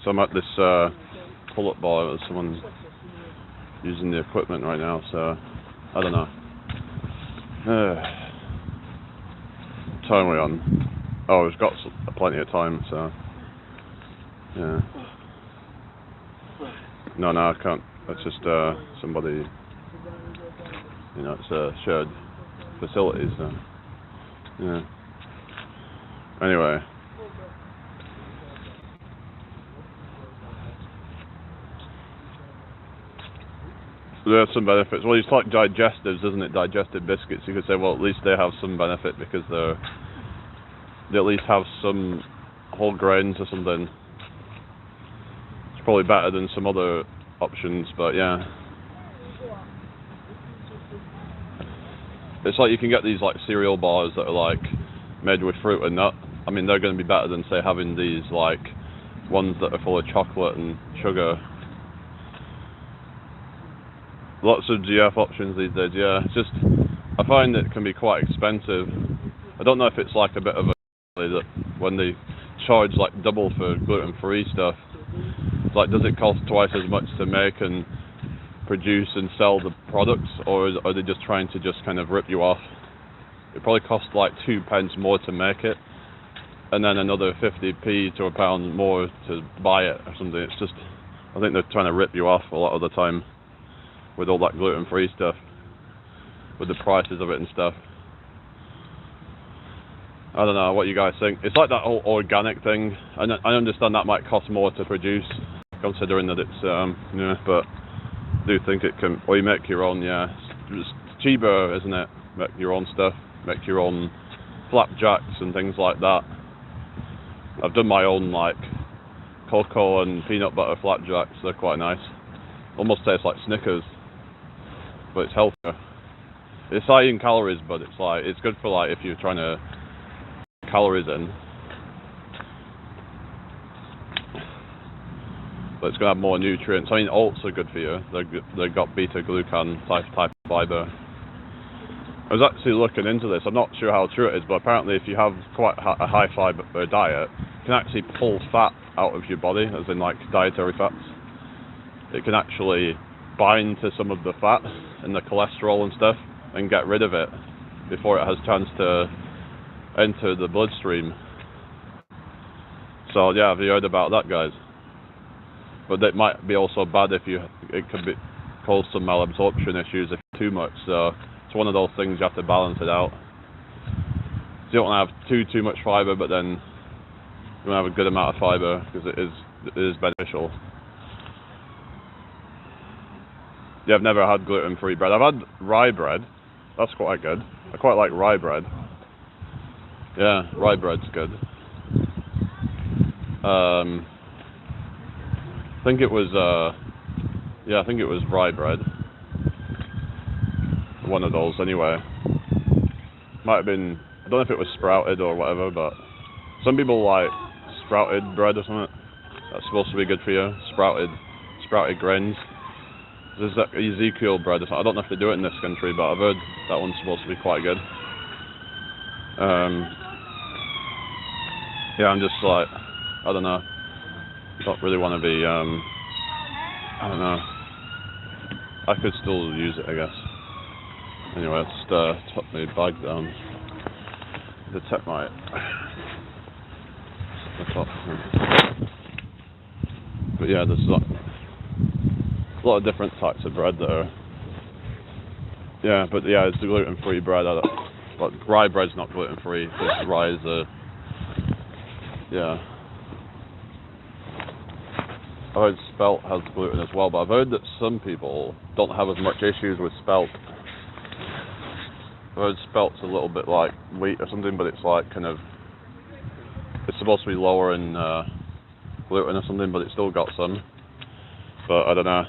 so I'm at this pull-up bar with someone using the equipment right now, so I don't know. What time are we on? Oh, we've got plenty of time, so yeah. No, I can't. That's just somebody. You know, it's a shared facilities. So yeah. Anyway. There are some benefits. Well, it's like digestives, isn't it? Digestive biscuits. You could say, well, at least they have some benefit because they at least have some whole grains or something. It's probably better than some other options, but yeah. It's like you can get these like cereal bars that are like made with fruit and nut. I mean, they're going to be better than say having these like ones that are full of chocolate and sugar. Lots of GF options these days, yeah. It's just, I find it can be quite expensive. I don't know if it's like a bit of a that when they charge like double for gluten-free stuff, it's like, does it cost twice as much to make and produce and sell the products, or are they just trying to just kind of rip you off? It probably costs like 2 pence more to make it, and then another 50p to £1 more to buy it or something. It's just, I think they're trying to rip you off a lot of the time with all that gluten-free stuff, with the prices of it and stuff. I don't know what you guys think. It's like that whole organic thing. I understand that might cost more to produce, considering that it's yeah, but I do think it can. Or you make your own, yeah. It's cheaper, isn't it? Make your own stuff, make your own flapjacks and things like that. I've done my own like cocoa and peanut butter flapjacks. They're quite nice. Almost taste like Snickers, but it's healthier. It's high in calories, but it's like it's good for like if you're trying to calories in, but it's gonna have more nutrients. I mean, oats are good for you. They've got beta glucan type of fiber. I was actually looking into this. I'm not sure how true it is, but apparently, if you have quite a high fiber diet, you can actually pull fat out of your body, as in like dietary fats. It can actually bind to some of the fat and the cholesterol and stuff, and get rid of it before it has chance to enter the bloodstream. So yeah, have you heard about that, guys? But it might be also bad if it could cause some malabsorption issues if too much. So it's one of those things you have to balance it out. So you don't want to have too much fiber, but then you want to have a good amount of fiber because it is beneficial. Yeah, I've never had gluten-free bread. I've had rye bread. That's quite good. I quite like rye bread. Yeah, rye bread's good. I think it was, yeah, I think it was rye bread. one of those anyway. Might have been, I don't know if it was sprouted or whatever, but some people like sprouted bread or something. That's supposed to be good for you. Sprouted grains. There's that Ezekiel bread. I don't know if they do it in this country, but I've heard that one's supposed to be quite good. Yeah, I'm just like, I don't know. Don't really want to be, I don't know. I could still use it, I guess. Anyway, let's put my bag down. Detect my top. But yeah, there's a lot of different types of bread there. Yeah, but yeah, it's gluten-free bread. But rye bread's not gluten-free because rye is yeah. I've heard spelt has gluten as well, but I've heard that some people don't have as much issues with spelt. I've heard spelt's a little bit like wheat or something, but it's like kind of, it's supposed to be lower in gluten or something, but it's still got some. But I don't know.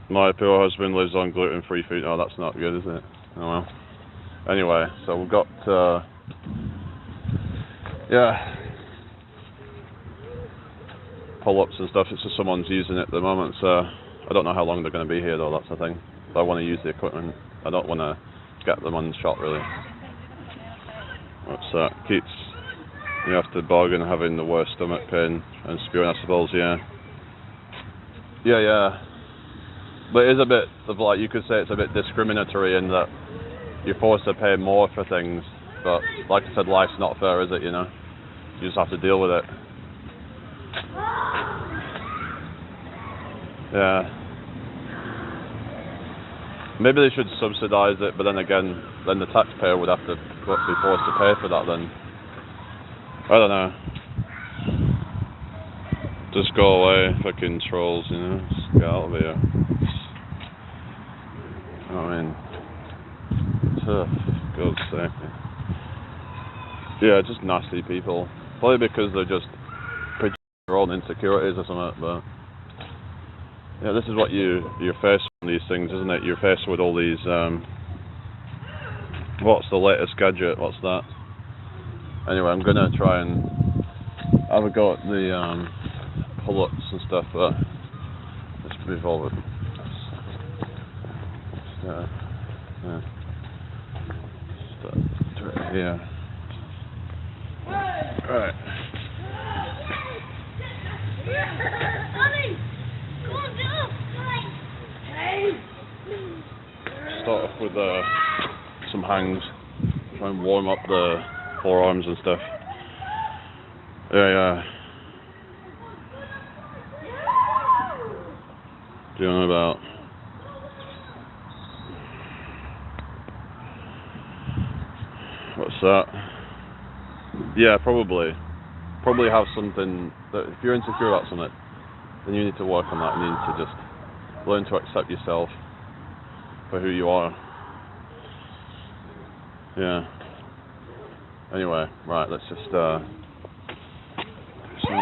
My poor husband lives on gluten-free food. Oh, that's not good, is it? Oh well. Anyway, so we've got yeah, pull-ups and stuff. It's just someone's using it at the moment, so I don't know how long they're going to be here though. That's the thing. So I want to use the equipment. I don't want to get them on shot really. What's that? Keeps you have to bargain having the worst stomach pain and spewing, I suppose. Yeah. Yeah. But it is a bit of like, you could say it's a bit discriminatory in that you're forced to pay more for things. But like I said, life's not fair, is it? You know, you just have to deal with it. Yeah. Maybe they should subsidise it, but then again, then the taxpayer would have to be forced to pay for that. Then I don't know. Just go away, fucking trolls. You know, just get out of here. I mean, God's sake. Yeah, just nasty people. Probably because they're just projecting their own insecurities or something. But yeah, this is what you're faced with these things, isn't it? You're faced with all these. What's the latest gadget? What's that? Anyway, I'm gonna try and have a go at the pull-ups and stuff, but let's move over. Yeah. Yeah. Right. Start off with some hangs. Try and warm up the forearms and stuff. Yeah. Do you know about? What's that? Yeah, probably have something that if you're insecure about something, then you need to work on that, and you need to just learn to accept yourself for who you are. Yeah. Anyway, right, let's just make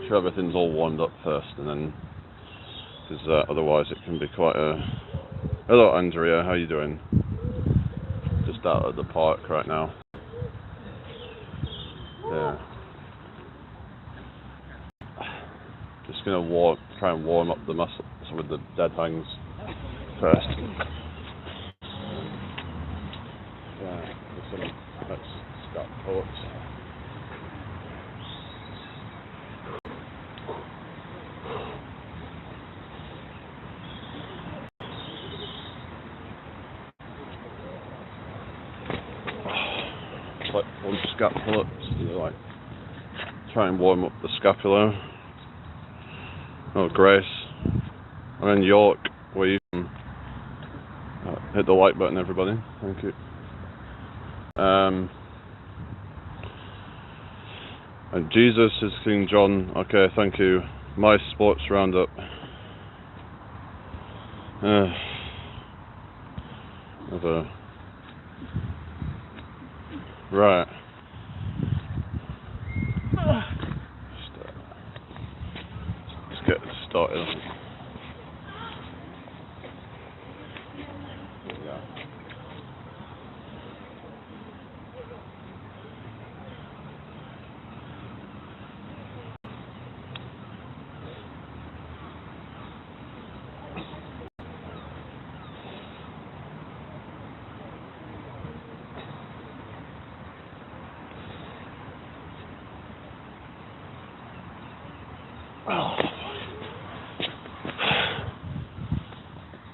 sure everything's all warmed up first, and then, because otherwise it can be quite a... Hello Andrea, how you doing? Just out at the park right now. Yeah. Just gonna try and warm up the muscles with the dead hangs first. Yeah, let's start pull-ups. Like one scap pull-ups, like try and warm up the scapula. Oh, Grace, I'm in York. Where you from? Hit the like button, everybody. Thank you. And Jesus is King John. Okay, thank you. My sports roundup. Right. Let's get started. Yeah.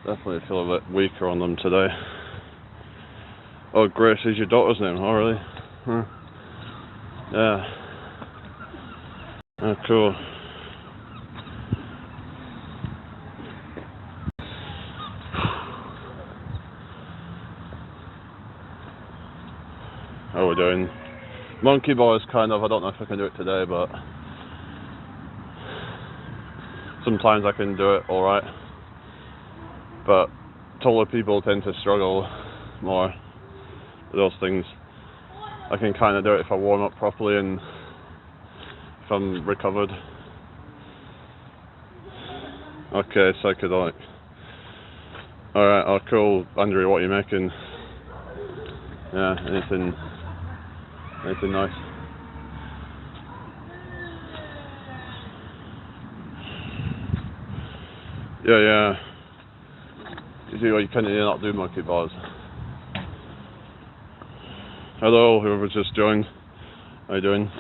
Definitely feel a bit weaker on them today. Oh, Grace is your daughter's name? Oh, really? Huh. Yeah. Oh, cool. How we're doing? Monkey bars, kind of. I don't know if I can do it today, but sometimes I can do it alright. But taller people tend to struggle more with those things. I can kind of do it if I warm up properly and if I'm recovered. Okay, psychedelic. Alright, oh cool. Andrew, what are you making? Yeah, anything nice? Yeah. You can not do monkey bars. Hello, whoever's just joined. How you doing?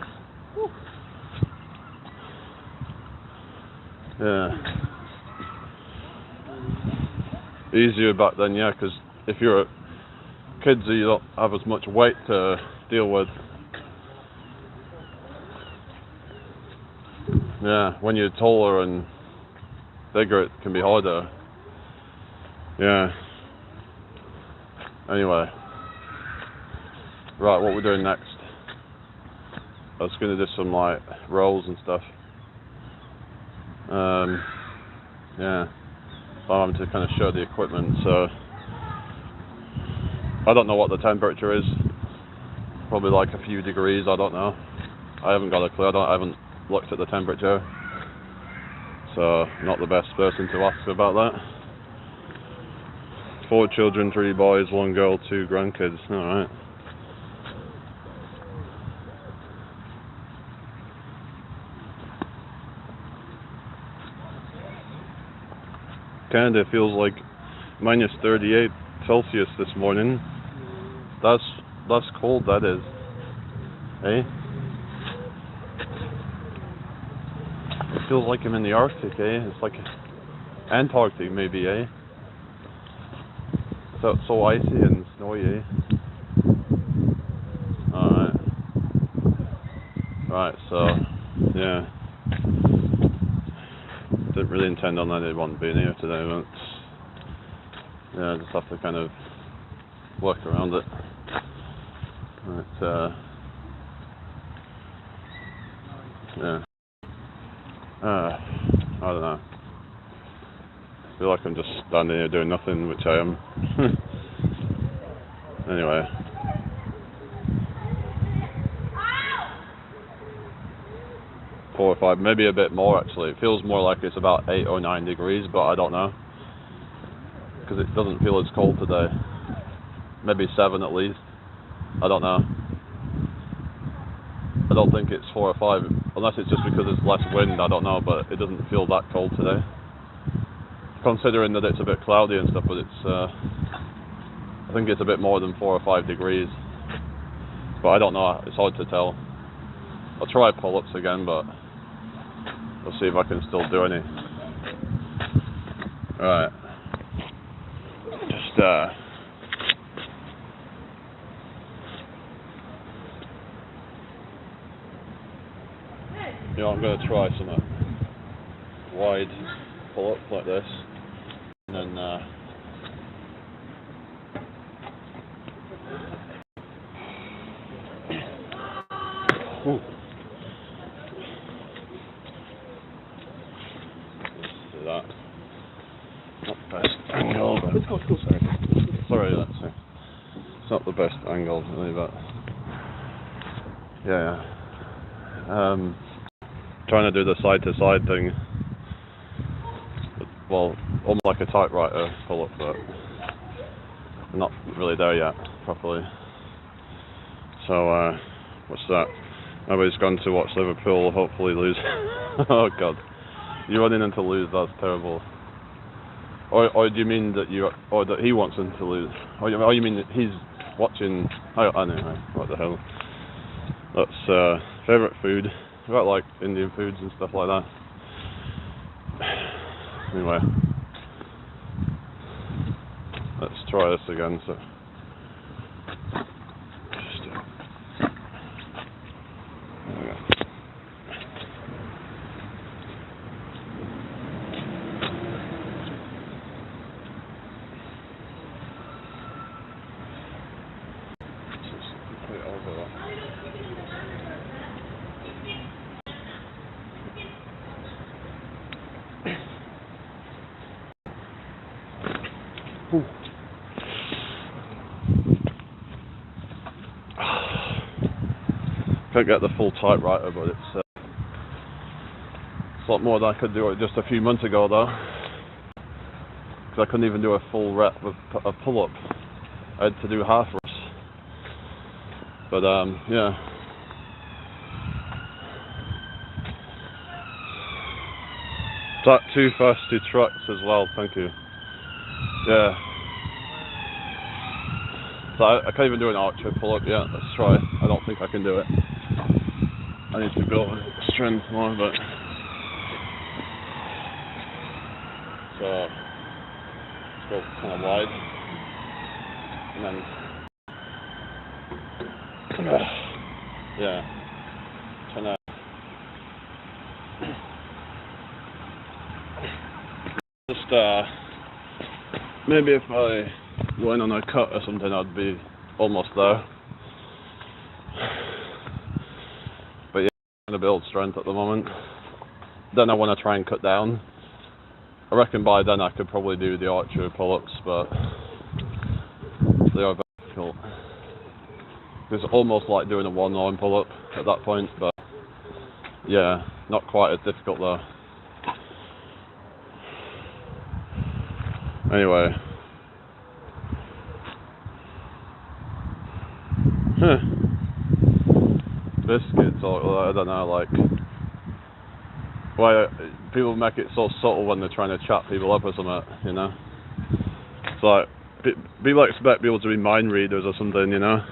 Yeah. Easier back then, yeah, because if you're kids, you don't have as much weight to deal with. Yeah, when you're taller and bigger, it can be harder. Yeah. Anyway. Right, what we're doing next? I was going to do some like rolls and stuff. Yeah. I'm having to kind of show the equipment, so I don't know what the temperature is. Probably like a few degrees, I don't know. I haven't got a clue, I haven't looked at the temperature. So, not the best person to ask about that. 4 children, 3 boys, 1 girl, 2 grandkids. Alright. Canada feels like minus 38 Celsius this morning. That's cold, that is. Eh? It feels like I'm in the Arctic, eh? It's like Antarctic maybe, eh? So icy and snowy, eh? Alright. Right, so, yeah. Didn't really intend on anyone being here today, but yeah, I just have to kind of work around it. But, yeah. I don't know. I feel like I'm just standing here doing nothing, which I am. Anyway. Four or 5, maybe a bit more actually. It feels more like it's about 8 or 9 degrees, but I don't know. Because it doesn't feel as cold today. Maybe 7 at least. I don't know. I don't think it's 4 or 5, unless it's just because there's less wind, I don't know, but it doesn't feel that cold today. Considering that it's a bit cloudy and stuff, but it's, I think it's a bit more than 4 or 5 degrees. But I don't know, it's hard to tell. I'll try pull-ups again, but we'll see if I can still do any. Alright. Just, you know, I'm going to try some wide pull-up like this. And then, ooh. Sorry, it's not the best angle really, but yeah. Trying to do the side to side thing. Well, almost like a typewriter pull up, but not really there yet properly. So what's that? Nobody's gone to watch Liverpool hopefully lose. Oh god, you're running into lose. That's terrible. Or do you mean that that he wants them to lose? Or you mean that he's watching? Anyway, what the hell? That's favourite food. About like Indian foods and stuff like that. Anyway, let's try this again. So. Can't get the full typewriter, but it's a lot more than I could do it just a few months ago, though. Because I couldn't even do a full rep of a pull-up. I had to do half reps. But yeah. That too fast to trucks as well. Thank you. Yeah. So I can't even do an archer pull-up yet. Let's try. I don't think I can do it. I need to build strength more, but so let's go kind of wide, and then yeah, trying to just maybe if I went on a cut or something, I'd be almost there. But yeah, I'm trying to build strength at the moment. Then I want to try and cut down. I reckon by then I could probably do the archer pull-ups, but they are very difficult. It's almost like doing a one-arm pull-up at that point, but yeah, not quite as difficult though. Anyway. Biscuits, or I don't know, like, why people make it so subtle when they're trying to chat people up or something, you know? It's like, people expect people to be mind readers or something, you know?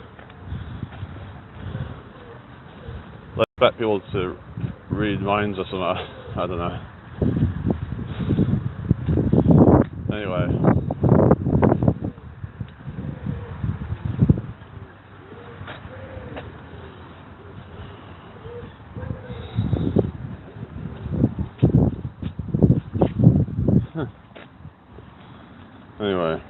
They expect people to read minds or something, I don't know. Anyway. Anyway.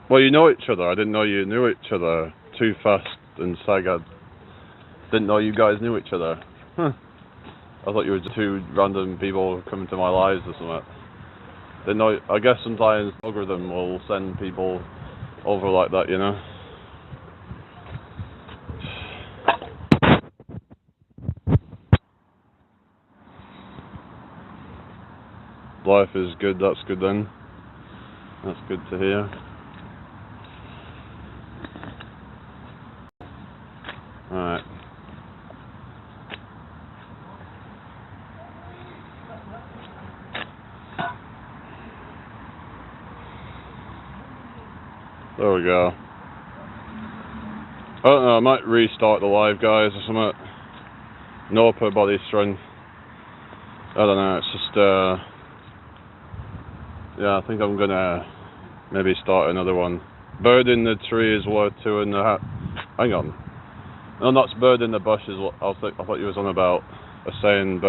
Well, you know each other. I didn't know you knew each other. Too Fast and Saga. Didn't know you guys knew each other. Huh. I thought you were just two random people coming to my lives or something. Didn't know. I guess sometimes the algorithm will send people over like that, you know. Life is good. That's good then. That's good to hear. Alright. There we go. I don't know, I might restart the live, guys, or something. No upper body strength. I don't know, it's just, yeah, I think I'm gonna maybe start another one. Bird in the tree is worth 2.5. Hang on. No, that's bird in the bush is what I thought you was on about. A saying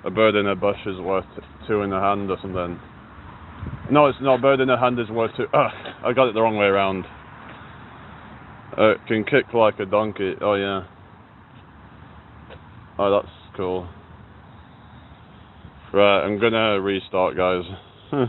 a bird in a bush is worth 2 in the hand or something. No, it's not. Bird in the hand is worth 2. I got it the wrong way around. It can kick like a donkey. Oh yeah. Oh, that's cool. Right, I'm gonna restart, guys. Huh.